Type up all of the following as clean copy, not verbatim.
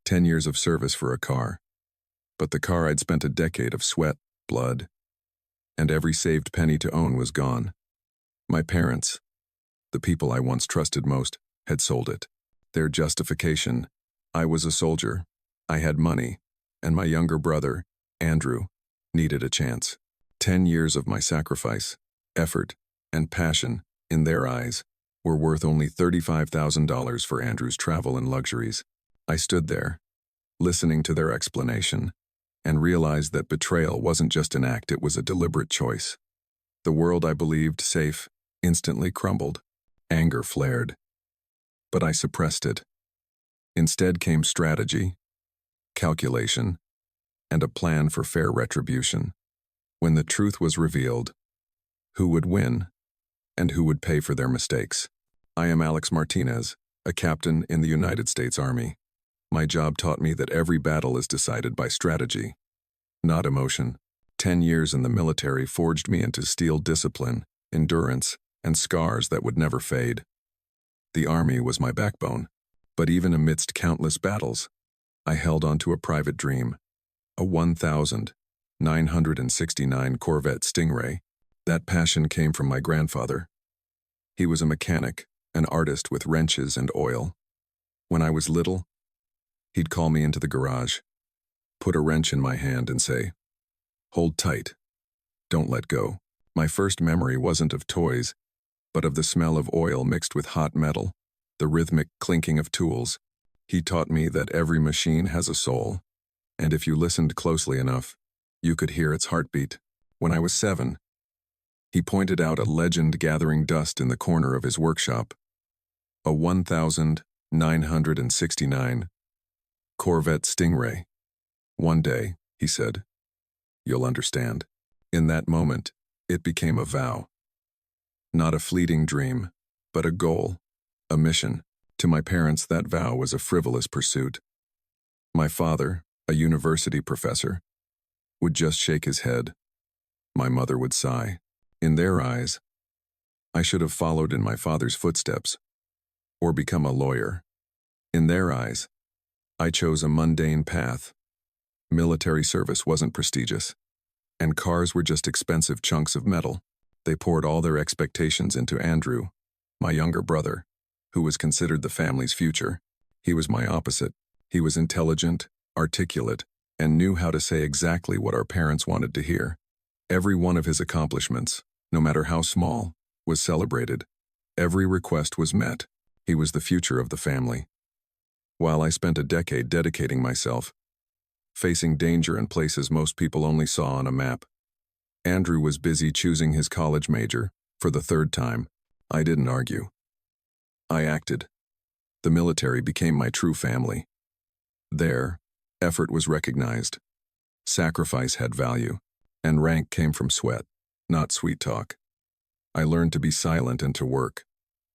10 years of service for a car. But the car I'd spent a decade of sweat, blood, and every saved penny to own was gone. My parents, the people I once trusted most, had sold it. Their justification: I was a soldier, I had money, and my younger brother, Andrew, needed a chance. 10 years of my sacrifice, effort, and passion, in their eyes, were worth only $35,000 for Andrew's travel and luxuries. I stood there, listening to their explanation, and realized that betrayal wasn't just an act, it was a deliberate choice. The world I believed safe instantly crumbled. Anger flared. But I suppressed it. Instead came strategy, calculation, and a plan for fair retribution. When the truth was revealed, who would win and who would pay for their mistakes? I am Alex Martinez, a captain in the United States Army. My job taught me that every battle is decided by strategy, not emotion. 10 years in the military forged me into steel discipline, endurance, and scars that would never fade. The Army was my backbone, but even amidst countless battles, I held on to a private dream, a 1,969 Corvette Stingray. That passion came from my grandfather. He was a mechanic, an artist with wrenches and oil. When I was little, he'd call me into the garage, put a wrench in my hand and say, "Hold tight. Don't let go." My first memory wasn't of toys, but of the smell of oil mixed with hot metal, the rhythmic clinking of tools. He taught me that every machine has a soul, and if you listened closely enough, you could hear its heartbeat. When I was 7, he pointed out a legend gathering dust in the corner of his workshop, a 1,969 Corvette Stingray. "One day," he said, "you'll understand." In that moment, it became a vow. Not a fleeting dream, but a goal, a mission. To my parents, that vow was a frivolous pursuit. My father, a university professor, would just shake his head. My mother would sigh. In their eyes, I should have followed in my father's footsteps, or become a lawyer. In their eyes, I chose a mundane path. Military service wasn't prestigious, and cars were just expensive chunks of metal. They poured all their expectations into Andrew, my younger brother, who was considered the family's future. He was my opposite. He was intelligent, articulate, and knew how to say exactly what our parents wanted to hear. Every one of his accomplishments, no matter how small, was celebrated. Every request was met. He was the future of the family. While I spent a decade dedicating myself, facing danger in places most people only saw on a map, Andrew was busy choosing his college major for the 3rd time. I didn't argue. I acted. The military became my true family. There, effort was recognized, sacrifice had value, and rank came from sweat, not sweet talk. I learned to be silent and to work,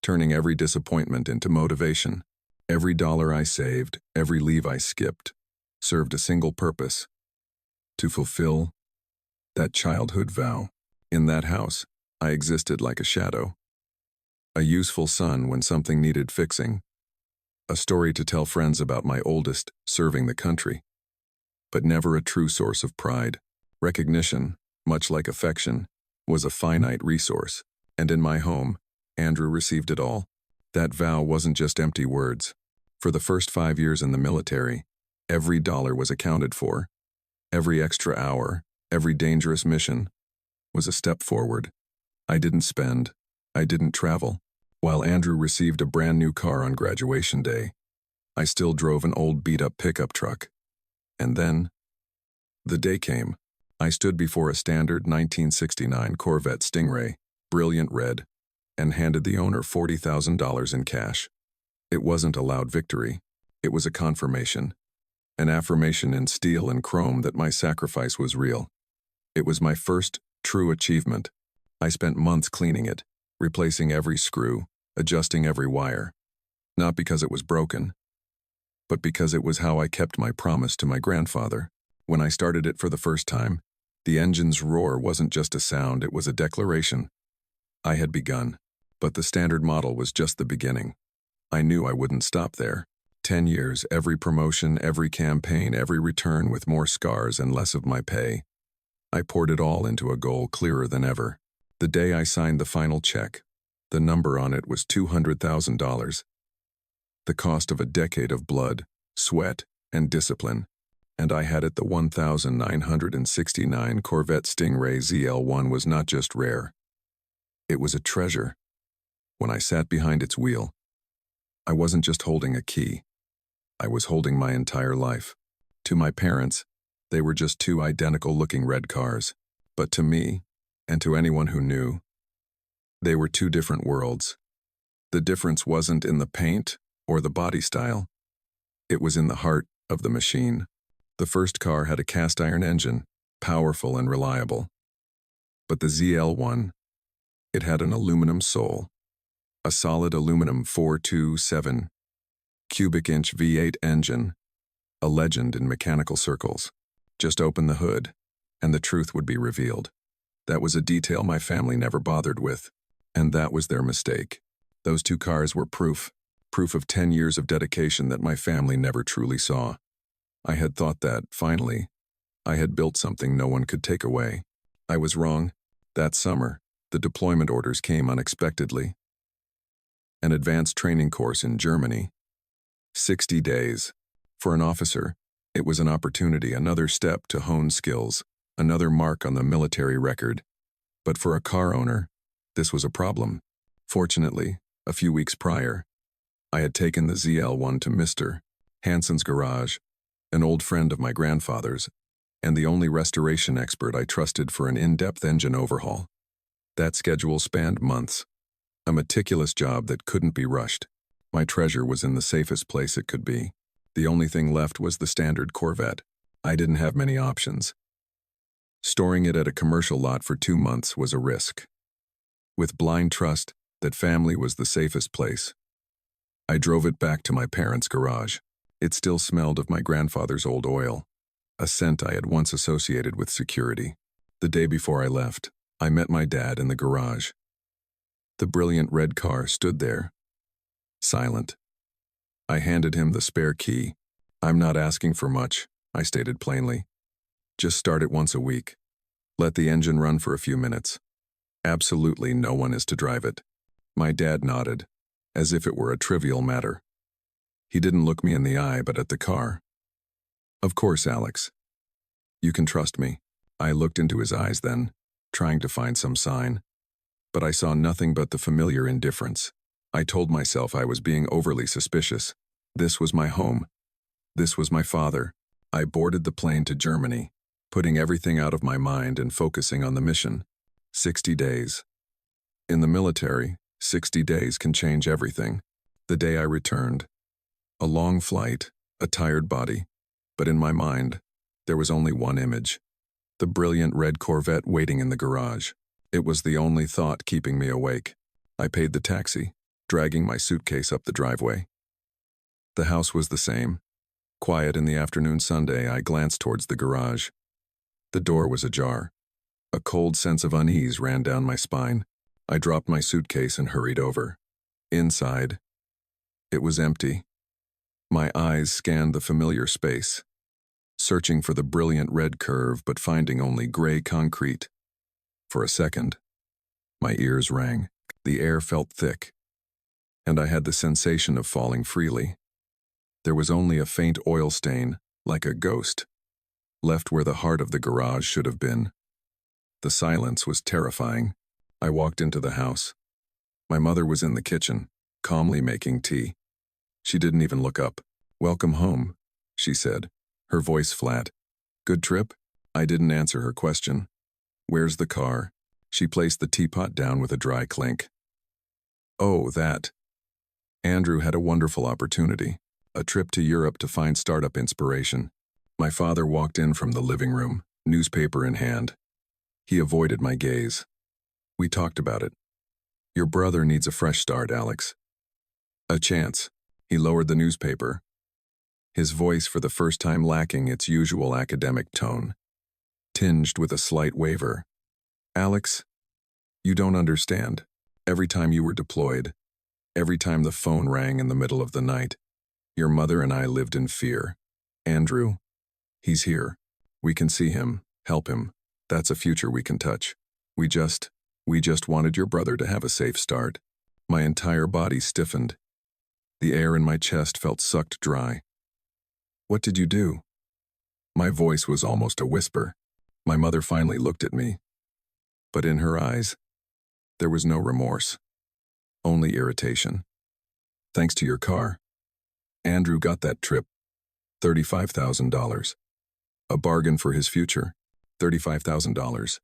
turning every disappointment into motivation. Every dollar I saved, every leave I skipped, served a single purpose: to fulfill that childhood vow. In that house, I existed like a shadow. A useful son when something needed fixing. A story to tell friends about my oldest serving the country. But never a true source of pride. Recognition, much like affection, was a finite resource, and in my home, Andrew received it all. That vow wasn't just empty words. For the first 5 years in the military, every dollar was accounted for. Every extra hour, every dangerous mission was a step forward. I didn't spend, I didn't travel. While Andrew received a brand new car on graduation day, I still drove an old beat-up pickup truck. And then, the day came. I stood before a standard 1969 Corvette Stingray, brilliant red, and handed the owner $40,000 in cash. It wasn't a loud victory. It was a confirmation. An affirmation in steel and chrome that my sacrifice was real. It was my first true achievement. I spent months cleaning it, replacing every screw, adjusting every wire. Not because it was broken, but because it was how I kept my promise to my grandfather. When I started it for the first time, the engine's roar wasn't just a sound, it was a declaration. I had begun, but the standard model was just the beginning. I knew I wouldn't stop there. 10 years, every promotion, every campaign, every return with more scars and less of my pay. I poured it all into a goal clearer than ever. The day I signed the final check, the number on it was $200,000. The cost of a decade of blood, sweat, and discipline. And I had it. The 1969 Corvette Stingray ZL1 was not just rare. It was a treasure. When I sat behind its wheel, I wasn't just holding a key. I was holding my entire life. To my parents, they were just two identical-looking red cars. But to me, and to anyone who knew, they were two different worlds. The difference wasn't in the paint or the body style. It was in the heart of the machine. The first car had a cast-iron engine, powerful and reliable. But the ZL1, it had an aluminum soul. A solid aluminum 427 cubic inch V8 engine, a legend in mechanical circles. Just open the hood, and the truth would be revealed. That was a detail my family never bothered with, and that was their mistake. Those two cars were proof of 10 years of dedication that my family never truly saw. I had thought that, finally, I had built something no one could take away. I was wrong. That summer, the deployment orders came unexpectedly. An advanced training course in Germany. 60 days. For an officer, it was an opportunity, another step to hone skills, another mark on the military record. But for a car owner, this was a problem. Fortunately, a few weeks prior, I had taken the ZL1 to Mr. Hansen's garage, an old friend of my grandfather's, and the only restoration expert I trusted for an in-depth engine overhaul. That schedule spanned months, a meticulous job that couldn't be rushed. My treasure was in the safest place it could be. The only thing left was the standard Corvette. I didn't have many options. Storing it at a commercial lot for 2 months was a risk. With blind trust that family was the safest place, I drove it back to my parents' garage. It still smelled of my grandfather's old oil, a scent I had once associated with security. The day before I left, I met my dad in the garage. The brilliant red car stood there, silent. I handed him the spare key. "I'm not asking for much," I stated plainly. "Just start it once a week. Let the engine run for a few minutes. Absolutely no one is to drive it." My dad nodded, as if it were a trivial matter. He didn't look me in the eye, but at the car. "Of course, Alex. You can trust me." I looked into his eyes then, trying to find some sign. But I saw nothing but the familiar indifference. I told myself I was being overly suspicious. This was my home. This was my father. I boarded the plane to Germany, putting everything out of my mind and focusing on the mission. 60 days. In the military, 60 days can change everything. The day I returned. A long flight, a tired body, but in my mind, there was only one image. The brilliant red Corvette waiting in the garage. It was the only thought keeping me awake. I paid the taxi, dragging my suitcase up the driveway. The house was the same. Quiet in the afternoon Sunday, I glanced towards the garage. The door was ajar. A cold sense of unease ran down my spine. I dropped my suitcase and hurried over. Inside, it was empty. My eyes scanned the familiar space, searching for the brilliant red curve but finding only gray concrete. For a second, my ears rang. The air felt thick, and I had the sensation of falling freely. There was only a faint oil stain, like a ghost, left where the heart of the garage should have been. The silence was terrifying. I walked into the house. My mother was in the kitchen, calmly making tea. She didn't even look up. "Welcome home," she said, her voice flat. "Good trip?" I didn't answer her question. "Where's the car?" She placed the teapot down with a dry clink. "Oh, that. Andrew had a wonderful opportunity. A trip to Europe to find startup inspiration." My father walked in from the living room, newspaper in hand. He avoided my gaze. "We talked about it. Your brother needs a fresh start, Alex." "A chance." He lowered the newspaper, his voice for the first time lacking its usual academic tone, tinged with a slight waver. "Alex, you don't understand. Every time you were deployed, every time the phone rang in the middle of the night, Your mother and I lived in fear. Andrew, he's here. We can see him, help him. That's a future we can touch. We just wanted your brother to have a safe start. My entire body stiffened. The air in my chest felt sucked dry. What did you do? My voice was almost a whisper. My mother finally looked at me. But in her eyes, there was no remorse. Only irritation. Thanks to your car, Andrew got that trip. $35,000. A bargain for his future. $35,000.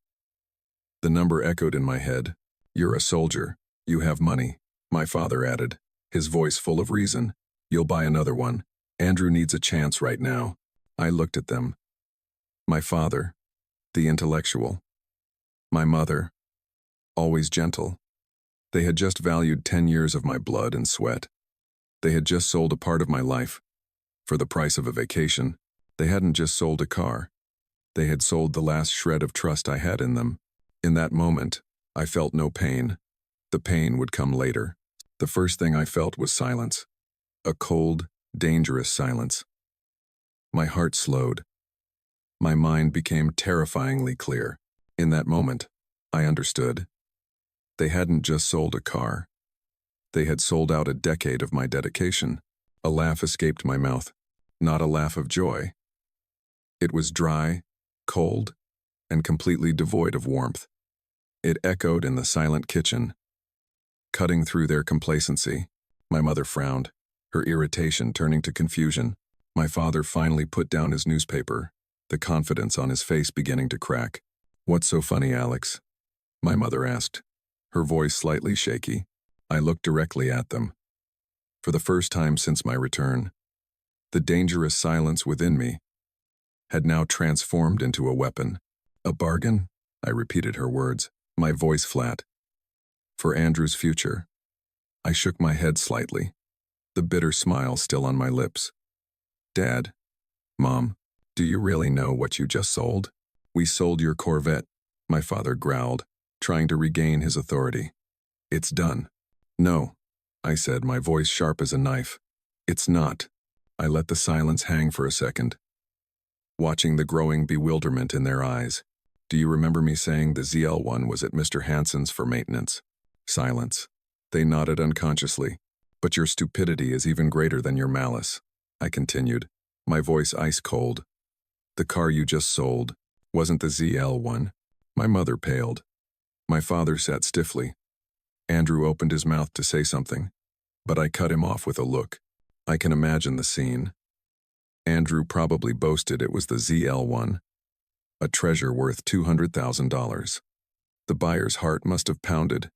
The number echoed in my head. You're a soldier. You have money. My father added, his voice full of reason. You'll buy another one. Andrew needs a chance right now. I looked at them. My father, the intellectual. My mother, always gentle. They had just valued 10 years of my blood and sweat. They had just sold a part of my life. For the price of a vacation, they hadn't just sold a car. They had sold the last shred of trust I had in them. In that moment, I felt no pain. The pain would come later. The first thing I felt was silence. A cold, dangerous silence. My heart slowed. My mind became terrifyingly clear. In that moment, I understood. They hadn't just sold a car. They had sold out a decade of my dedication. A laugh escaped my mouth. Not a laugh of joy. It was dry, cold, and completely devoid of warmth. It echoed in the silent kitchen. Cutting through their complacency, my mother frowned, her irritation turning to confusion. My father finally put down his newspaper, the confidence on his face beginning to crack. What's so funny, Alex? My mother asked, her voice slightly shaky. I looked directly at them. For the first time since my return, the dangerous silence within me had now transformed into a weapon. A bargain? I repeated her words, my voice flat. For Andrew's future. I shook my head slightly, the bitter smile still on my lips. Dad, Mom, do you really know what you just sold? We sold your Corvette, my father growled, trying to regain his authority. It's done. No, I said, my voice sharp as a knife. It's not. I let the silence hang for a second, watching the growing bewilderment in their eyes. Do you remember me saying the ZL1 was at Mr. Hansen's for maintenance? Silence. They nodded unconsciously. But your stupidity is even greater than your malice, I continued, my voice ice cold. The car you just sold wasn't the ZL1. My mother paled. My father sat stiffly. Andrew opened his mouth to say something, but I cut him off with a look. I can imagine the scene. Andrew probably boasted it was the ZL1, a treasure worth $200,000. The buyer's heart must have pounded,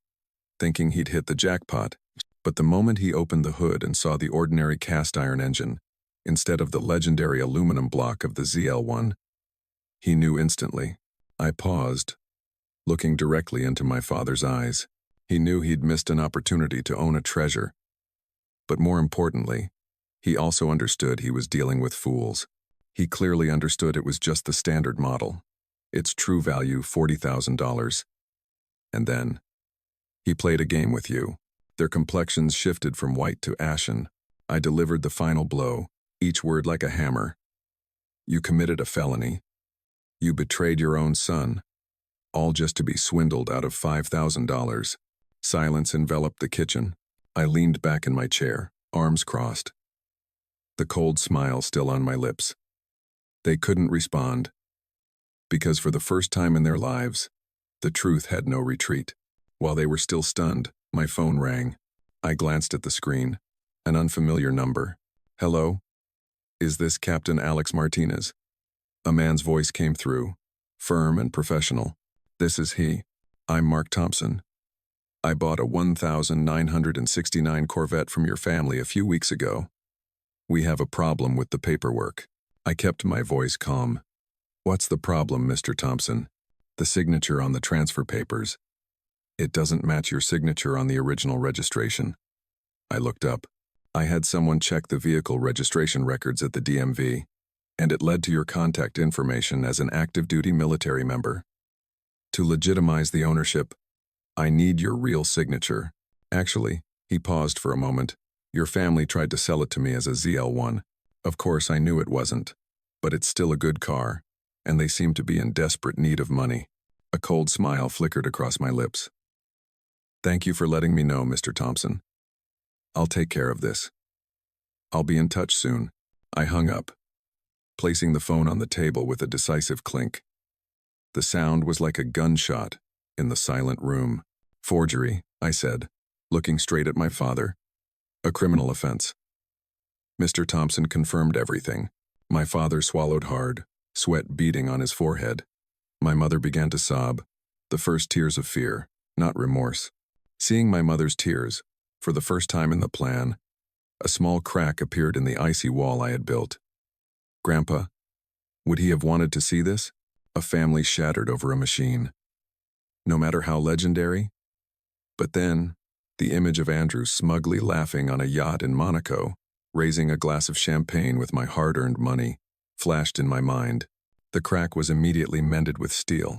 thinking he'd hit the jackpot, but the moment he opened the hood and saw the ordinary cast-iron engine, instead of the legendary aluminum block of the ZL1, he knew instantly. I paused, looking directly into my father's eyes. He knew he'd missed an opportunity to own a treasure. But more importantly, he also understood he was dealing with fools. He clearly understood it was just the standard model, its true value $40,000. And then, he played a game with you. Their complexions shifted from white to ashen. I delivered the final blow, each word like a hammer. You committed a felony. You betrayed your own son, all just to be swindled out of $5,000. Silence enveloped the kitchen. I leaned back in my chair, arms crossed, the cold smile still on my lips. They couldn't respond, because for the first time in their lives, the truth had no retreat. While they were still stunned, my phone rang. I glanced at the screen. An unfamiliar number. Hello? Is this Captain Alex Martinez? A man's voice came through, firm and professional. This is he. I'm Mark Thompson. I bought a 1969 Corvette from your family a few weeks ago. We have a problem with the paperwork. I kept my voice calm. What's the problem, Mr. Thompson? The signature on the transfer papers. It doesn't match your signature on the original registration. I looked up. I had someone check the vehicle registration records at the DMV, and it led to your contact information as an active-duty military member. To legitimize the ownership, I need your real signature. Actually, he paused for a moment. Your family tried to sell it to me as a ZL1. Of course, I knew it wasn't. But it's still a good car, and they seem to be in desperate need of money. A cold smile flickered across my lips. Thank you for letting me know, Mr. Thompson. I'll take care of this. I'll be in touch soon. I hung up, placing the phone on the table with a decisive clink. The sound was like a gunshot in the silent room. Forgery, I said, looking straight at my father. A criminal offense. Mr. Thompson confirmed everything. My father swallowed hard, sweat beading on his forehead. My mother began to sob, the first tears of fear, not remorse. Seeing my mother's tears, for the first time in the plan, a small crack appeared in the icy wall I had built. Grandpa, would he have wanted to see this? A family shattered over a machine. No matter how legendary? But then, the image of Andrew smugly laughing on a yacht in Monaco, raising a glass of champagne with my hard-earned money, flashed in my mind. The crack was immediately mended with steel.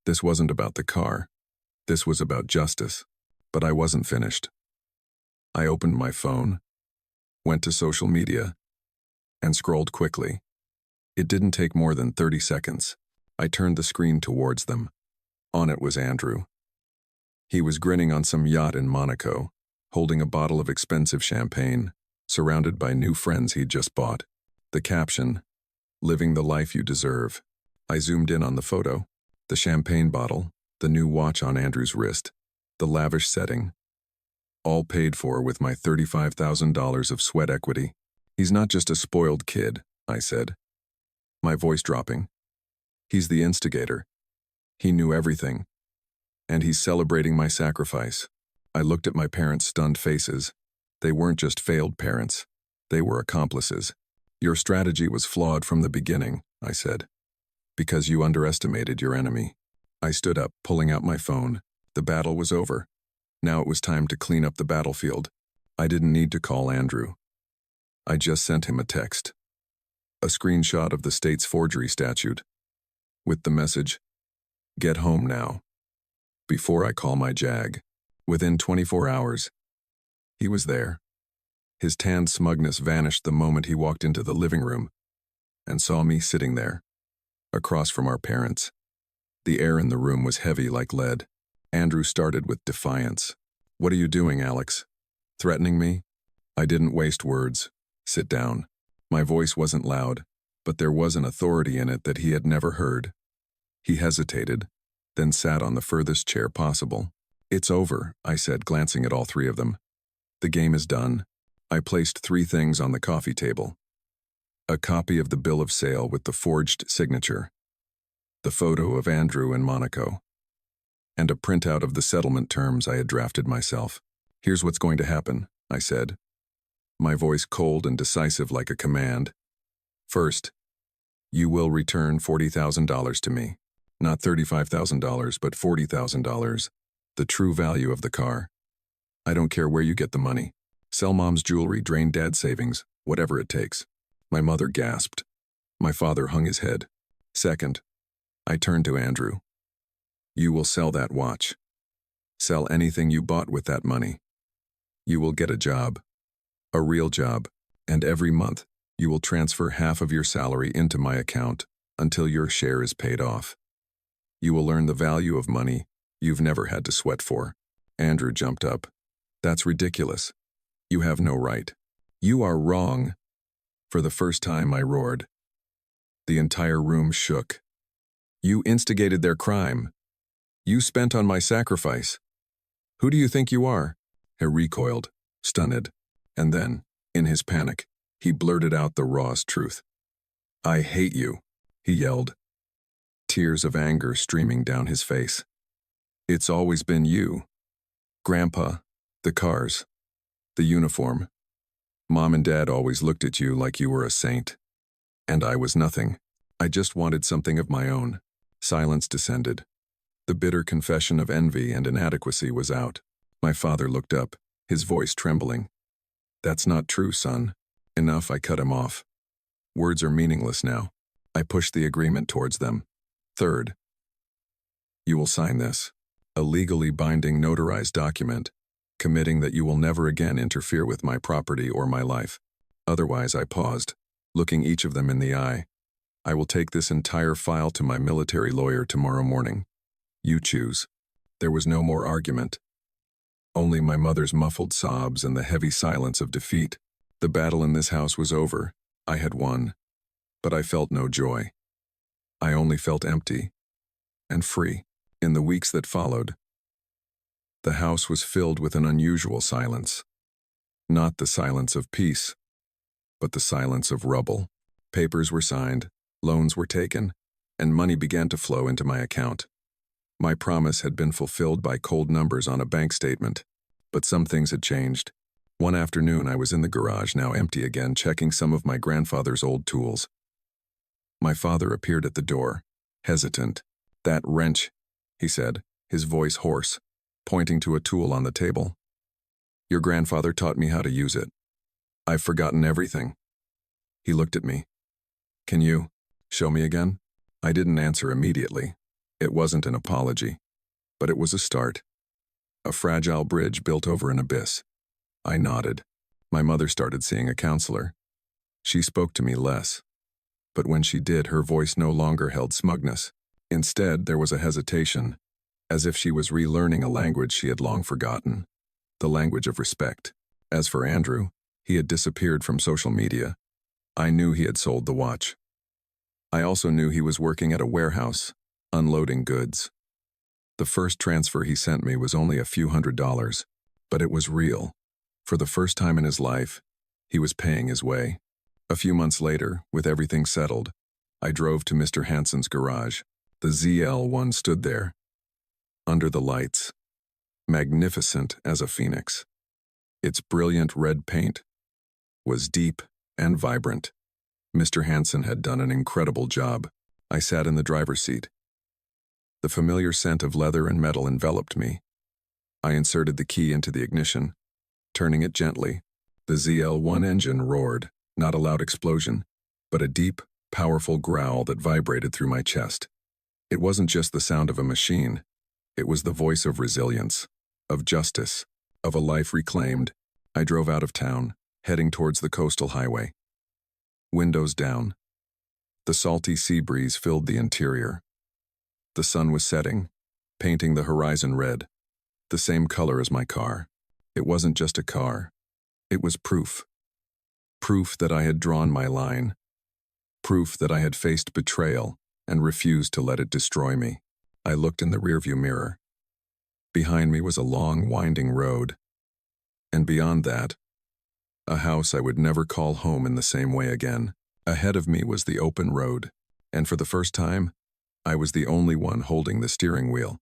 This wasn't about the car. This was about justice. But I wasn't finished. I opened my phone, went to social media, and scrolled quickly. It didn't take more than 30 seconds. I turned the screen towards them. On it was Andrew. He was grinning on some yacht in Monaco, holding a bottle of expensive champagne, surrounded by new friends he'd just bought. The caption, "Living the life you deserve." I zoomed in on the photo, the champagne bottle, the new watch on Andrew's wrist, the lavish setting. All paid for with my $35,000 of sweat equity. He's not just a spoiled kid, I said, my voice dropping. He's the instigator. He knew everything. And he's celebrating my sacrifice. I looked at my parents' stunned faces. They weren't just failed parents. They were accomplices. Your strategy was flawed from the beginning, I said, because you underestimated your enemy. I stood up, pulling out my phone. The battle was over. Now it was time to clean up the battlefield. I didn't need to call Andrew. I just sent him a text. A screenshot of the state's forgery statute. With the message, "Get home now. Before I call my JAG." Within 24 hours, he was there. His tanned smugness vanished the moment he walked into the living room and saw me sitting there, across from our parents. The air in the room was heavy like lead. Andrew started with defiance. "What are you doing, Alex? Threatening me?" I didn't waste words. "Sit down." My voice wasn't loud, but there was an authority in it that he had never heard. He hesitated, then sat on the furthest chair possible. "It's over," I said, glancing at all three of them. "The game is done." I placed three things on the coffee table. A copy of the bill of sale with the forged signature, the photo of Andrew in Monaco, and a printout of the settlement terms I had drafted myself. "Here's what's going to happen," I said, my voice cold and decisive like a command. "First, you will return $40,000 to me. Not $35,000, but $40,000, the true value of the car. I don't care where you get the money. Sell mom's jewelry, drain dad's savings, whatever it takes." My mother gasped. My father hung his head. "Second," I turned to Andrew, "you will sell that watch. Sell anything you bought with that money. You will get a job, a real job, and every month you will transfer half of your salary into my account until your share is paid off. You will learn the value of money you've never had to sweat for." Andrew jumped up. "That's ridiculous. You have no right. You are wrong." For the first time, I roared. The entire room shook. "You instigated their crime. You spent on my sacrifice. Who do you think you are?" He recoiled, stunned, and then, in his panic, he blurted out the rawest truth. "I hate you," he yelled, tears of anger streaming down his face. "It's always been you. Grandpa, the cars, the uniform. Mom and Dad always looked at you like you were a saint. And I was nothing. I just wanted something of my own." Silence descended. The bitter confession of envy and inadequacy was out. My father looked up, his voice trembling. "That's not true, son." "Enough," I cut him off. "Words are meaningless now." I pushed the agreement towards them. "Third, you will sign this, a legally binding notarized document, committing that you will never again interfere with my property or my life. Otherwise, I paused, looking each of them in the eye. I will take this entire file to my military lawyer tomorrow morning. You choose. There was no more argument. Only my mother's muffled sobs and the heavy silence of defeat. The battle in this house was over. I had won. But I felt no joy. I only felt empty and free. In the weeks that followed, the house was filled with an unusual silence. Not the silence of peace, but the silence of rubble. Papers were signed, loans were taken, and money began to flow into my account. My promise had been fulfilled by cold numbers on a bank statement, but some things had changed. One afternoon I was in the garage, now empty again, checking some of my grandfather's old tools. My father appeared at the door, hesitant. "That wrench," he said, his voice hoarse, pointing to a tool on the table. "Your grandfather taught me how to use it. I've forgotten everything." He looked at me. "Can you show me again?" I didn't answer immediately. It wasn't an apology, but it was a start. A fragile bridge built over an abyss. I nodded. My mother started seeing a counselor. She spoke to me less, but when she did, her voice no longer held smugness. Instead, there was a hesitation, as if she was relearning a language she had long forgotten, the language of respect. As for Andrew, he had disappeared from social media. I knew he had sold the watch. I also knew he was working at a warehouse, unloading goods. The first transfer he sent me was only a few $100s, but it was real. For the first time in his life, he was paying his way. A few months later, with everything settled, I drove to Mr. Hansen's garage. The ZL1 stood there, under the lights, magnificent as a phoenix. Its brilliant red paint was deep and vibrant. Mr. Hansen had done an incredible job. I sat in the driver's seat. The familiar scent of leather and metal enveloped me. I inserted the key into the ignition, turning it gently. The ZL1 engine roared, not a loud explosion, but a deep, powerful growl that vibrated through my chest. It wasn't just the sound of a machine. It was the voice of resilience, of justice, of a life reclaimed. I drove out of town, heading towards the coastal highway. Windows down. The salty sea breeze filled the interior. The sun was setting, painting the horizon red, the same color as my car. It wasn't just a car. It was proof. Proof that I had drawn my line. Proof that I had faced betrayal and refused to let it destroy me. I looked in the rearview mirror. Behind me was a long, winding road. And beyond that, a house I would never call home in the same way again. Ahead of me was the open road, and for the first time, I was the only one holding the steering wheel.